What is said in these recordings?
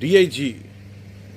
DIG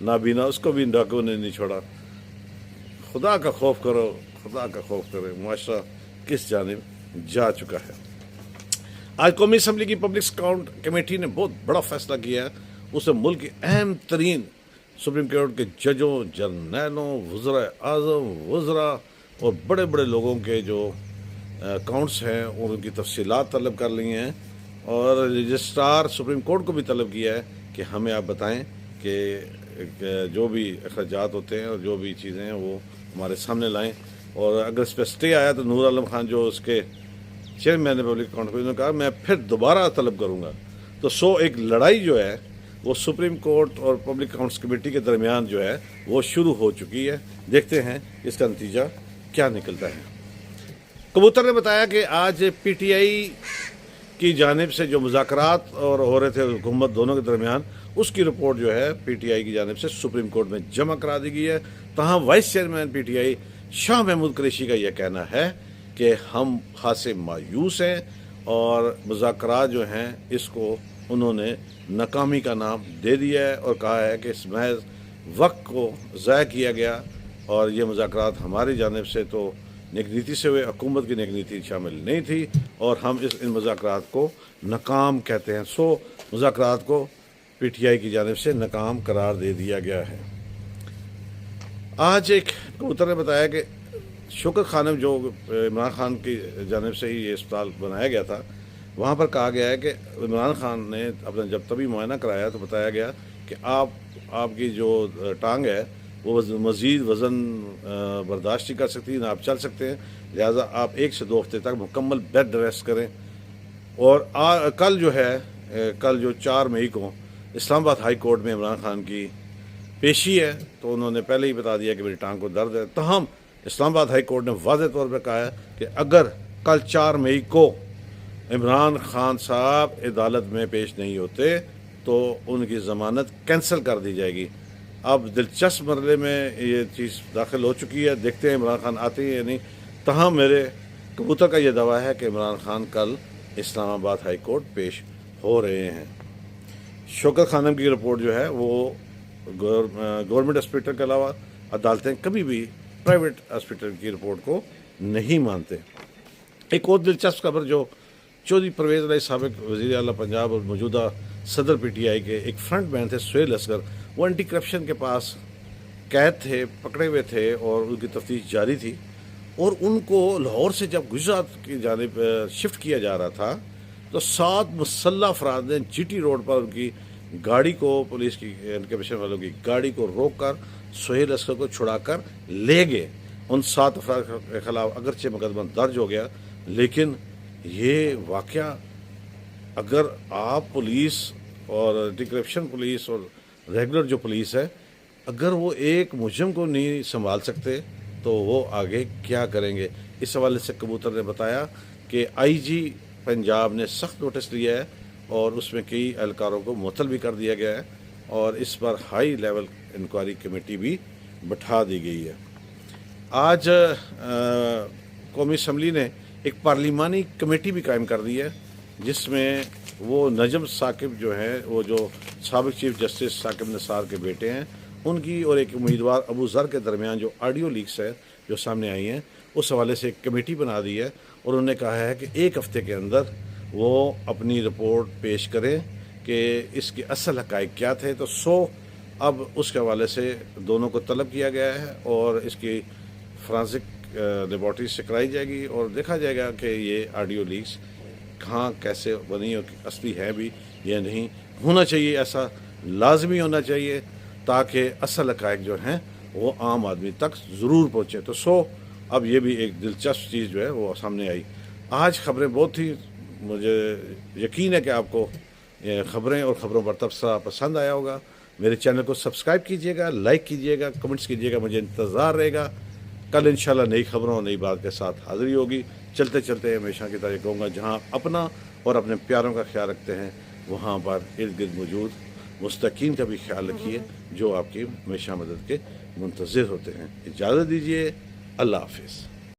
نابینا اس کو بھی ان ڈاکوؤں نے نہیں چھوڑا۔ خدا کا خوف کرو، خدا کا خوف کرے، معاشرہ کس جانب جا چکا ہے۔ آج قومی اسمبلی کی پبلک اکاؤنٹ کمیٹی نے بہت بڑا فیصلہ کیا ہے۔ اس نے ملک کے اہم ترین سپریم کورٹ کے ججوں، جرنیلوں، وزراء اعظم، وزراء اور بڑے بڑے لوگوں کے جو اکاؤنٹس ہیں اور ان کی تفصیلات طلب کر لی ہیں، اور رجسٹرار سپریم کورٹ کو بھی طلب کیا ہے کہ ہمیں آپ بتائیں کہ جو بھی اخراجات ہوتے ہیں اور جو بھی چیزیں ہیں وہ ہمارے سامنے لائیں۔ اور اگر اس پہ اسٹے آیا تو نور عالم خان جو اس کے چیئرمین پبلک اکاؤنٹ نے کہا میں پھر دوبارہ طلب کروں گا۔ تو ایک لڑائی جو ہے وہ سپریم کورٹ اور پبلک اکاؤنٹس کمیٹی کے درمیان جو ہے وہ شروع ہو چکی ہے۔ دیکھتے ہیں اس کا نتیجہ کیا نکلتا ہے۔ کبوتر نے بتایا کہ آج پی ٹی آئی کی جانب سے جو مذاکرات اور ہو رہے تھے حکومت دونوں کے درمیان، اس کی رپورٹ جو ہے پی ٹی آئی کی جانب سے سپریم کورٹ میں جمع کرا دی گئی ہے۔ تاہم vice chairman P T I Shah Mahmood Qureshi کا یہ کہنا ہے کہ ہم خاصے مایوس ہیں اور مذاکرات جو ہیں اس کو انہوں نے ناکامی کا نام دے دیا ہے اور کہا ہے کہ اس محض وقت کو ضائع کیا گیا اور یہ مذاکرات ہماری جانب سے تو نیک نیتی سے ہوئے، حکومت کی نیک نیتی شامل نہیں تھی اور ہم ان مذاکرات کو ناکام کہتے ہیں۔ مذاکرات کو پی ٹی آئی کی جانب سے ناکام قرار دے دیا گیا ہے۔ آج ایک کبوتر نے بتایا کہ شکر خانم جو عمران خان کی جانب سے ہی یہ اسپتال بنایا گیا تھا، وہاں پر کہا گیا ہے کہ عمران خان نے اپنا جب طبی معائنہ کرایا تو بتایا گیا کہ آپ کی جو ٹانگ ہے وہ مزید وزن برداشت نہیں کر سکتی، نہ آپ چل سکتے ہیں، لہٰذا آپ 1 سے 2 ہفتے تک مکمل بیڈ ریسٹ کریں۔ اور کل جو 4 مئی کو اسلام آباد ہائی کورٹ میں عمران خان کی پیشی ہے، تو انہوں نے پہلے ہی بتا دیا کہ میری ٹانگ کو درد ہے۔ تاہم اسلام آباد ہائی کورٹ نے واضح طور پہ کہا ہے کہ اگر کل 4 مئی کو عمران خان صاحب عدالت میں پیش نہیں ہوتے تو ان کی ضمانت کینسل کر دی جائے گی۔ اب دلچسپ مرحلے میں یہ چیز داخل ہو چکی ہے، دیکھتے ہیں عمران خان آتے ہیں یا نہیں۔ تاہم میرے کبوتر کا یہ دعویٰ ہے کہ عمران خان کل اسلام آباد ہائی کورٹ پیش ہو رہے ہیں۔ شوکت خانم کی رپورٹ جو ہے وہ گورنمنٹ ہاسپٹل کے علاوہ عدالتیں کبھی بھی پرائیویٹ ہاسپٹل کی رپورٹ کو نہیں مانتے۔ ایک اور دلچسپ خبر جو چودھری پرویز الہی سابق وزیر اعلیٰ پنجاب اور موجودہ صدر پی ٹی آئی کے ایک فرنٹ مین تھے سہیل اصغر، وہ اینٹی کرپشن کے پاس قید تھے، پکڑے ہوئے تھے اور ان کی تفتیش جاری تھی، اور ان کو لاہور سے جب گجرات کی جانب شفٹ کیا جا رہا تھا تو 7 مسلح افراد نے جی ٹی روڈ پر ان کی گاڑی کو، پولیس کی انکمیشن والوں کی گاڑی کو روک کر سہیل اصغر کو چھڑا کر لے گئے۔ ان 7 افراد کے خلاف اگرچہ مقدمہ درج ہو گیا، لیکن یہ واقعہ اگر آپ پولیس اور اینٹی کرپشن پولیس اور ریگولر جو پولیس ہے، اگر وہ ایک مجرم کو نہیں سنبھال سکتے تو وہ آگے کیا کریں گے؟ اس حوالے سے کبوتر نے بتایا کہ آئی جی پنجاب نے سخت نوٹس لیا ہے اور اس میں کئی اہلکاروں کو معطل بھی کر دیا گیا ہے اور اس پر ہائی لیول انکوائری کمیٹی بھی بٹھا دی گئی ہے۔ آج قومی اسمبلی نے ایک پارلیمانی کمیٹی بھی قائم کر دی ہے جس میں وہ نجم ثاقب جو ہیں، وہ جو سابق چیف جسٹس ثاقب نثار کے بیٹے ہیں، ان کی اور ایک امیدوار ابو ذر کے درمیان جو آڈیو لیکس ہے جو سامنے آئی ہیں، اس حوالے سے ایک کمیٹی بنا دی ہے اور انہوں نے کہا ہے کہ 1 ہفتے کے اندر وہ اپنی رپورٹ پیش کریں کہ اس کے اصل حقائق کیا تھے۔ تو اب اس کے حوالے سے دونوں کو طلب کیا گیا ہے اور اس کی فرانسک لیبارٹری سے کرائی جائے گی اور دیکھا جائے گا کہ یہ آڈیو لیکس کہاں کیسے بنی اور اصلی ہے بھی یا نہیں۔ ہونا چاہیے، ایسا لازمی ہونا چاہیے تاکہ اصل حقائق جو ہیں وہ عام آدمی تک ضرور پہنچے۔ تو اب یہ بھی ایک دلچسپ چیز جو ہے وہ سامنے آئی۔ آج خبریں بہت ہی، مجھے یقین ہے کہ آپ کو یہ خبریں اور خبروں پر تبصرہ پسند آیا ہوگا۔ میرے چینل کو سبسکرائب کیجئے گا، لائک کیجئے گا، کمنٹس کیجئے گا، مجھے انتظار رہے گا۔ کل انشاءاللہ نئی خبروں اور نئی بات کے ساتھ حاضری ہوگی۔ چلتے چلتے ہمیشہ کی طرح کہوں گا، جہاں اپنا اور اپنے پیاروں کا خیال رکھتے ہیں وہاں پر ارد گرد موجود مستحقین کا بھی خیال رکھیے جو آپ کی ہمیشہ مدد کے منتظر ہوتے ہیں۔ اجازت دیجیے، اللہ حافظ۔